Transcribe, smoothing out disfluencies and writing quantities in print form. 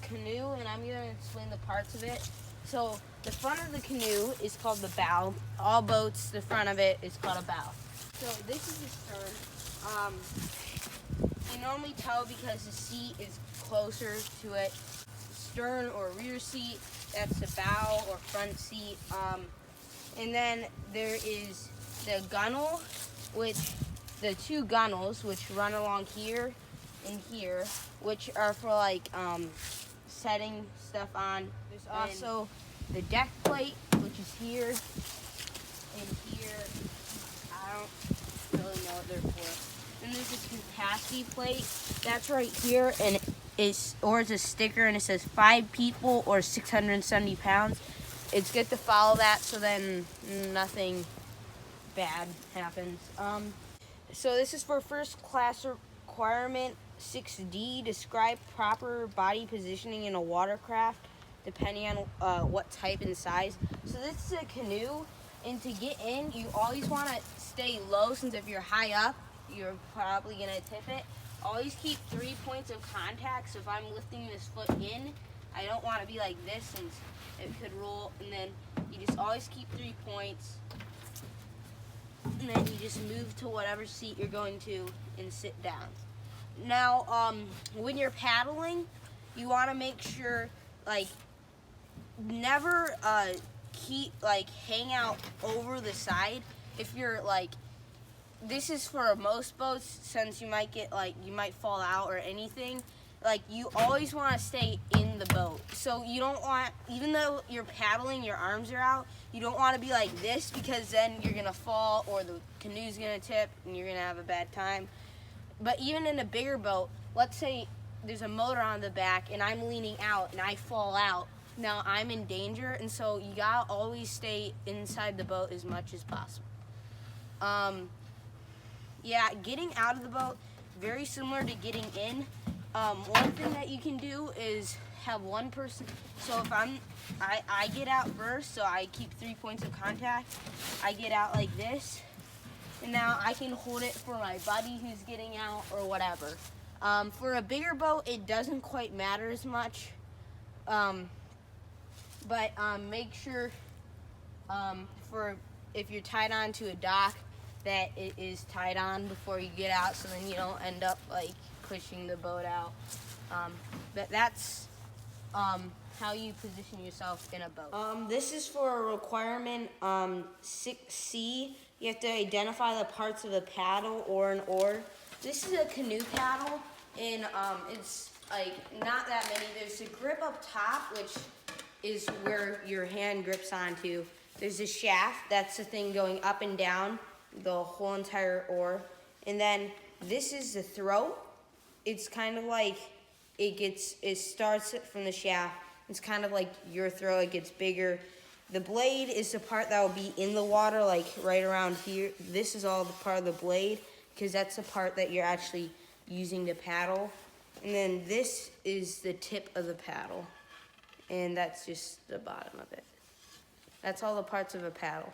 canoe, and I'm gonna explain the parts of it. So the front of the canoe is called the bow. All boats, the front of it is called a bow. So this is the stern. You normally tow because the seat is closer to it. Stern or rear seat, that's the bow or front seat. And then there is the gunnel, which the two gunnels, which run along here and here, which are for like setting stuff on. There's also the deck plate, which is here and here. I don't really know what they're for. Then there's a capacity plate. That's right here, and it's a sticker, and it says 5 people or 670 pounds. It's good to follow that so then nothing bad happens. So this is for first class requirement 6D. Describe proper body positioning in a watercraft depending on what type and size. So this is a canoe, and to get in, you always want to stay low, since if you're high up, you're probably going to tip it. Always keep 3 points of contact. So if I'm lifting this foot in, I don't want to be like this, since it could roll. And then you just always keep 3 points. And then you just move to whatever seat you're going to and sit down. Now, when you're paddling, you want to make sure, like, never hang out over the side. If you're like, this is for most boats, since you might fall out or anything. Like, you always want to stay in the boat. So you don't want, even though you're paddling, your arms are out, you don't want to be like this, because then you're going to fall or the canoe's going to tip and you're going to have a bad time. But even in a bigger boat, let's say there's a motor on the back and I'm leaning out and I fall out. Now I'm in danger, and so you got to always stay inside the boat as much as possible. Yeah, getting out of the boat, very similar to getting in. One thing that you can do is have one person, so if I get out first, so I keep 3 points of contact. I get out like this, and now I can hold it for my buddy who's getting out or whatever. For a bigger boat, it doesn't quite matter as much, but make sure if you're tied on to a dock, that it is tied on before you get out, so then you don't end up like pushing the boat out. But that's how you position yourself in a boat. This is for a requirement 6C. You have to identify the parts of a paddle or an oar. This is a canoe paddle, and it's like not that many. There's a grip up top, which is where your hand grips onto. There's a shaft, that's the thing going up and down the whole entire oar. And then this is the throat. It's kind of like it starts from the shaft. It's kind of like your throat, it gets bigger. The blade is the part that will be in the water, like right around here. This is all the part of the blade, because that's the part that you're actually using to paddle. And then this is the tip of the paddle, and that's just the bottom of it. That's all the parts of a paddle.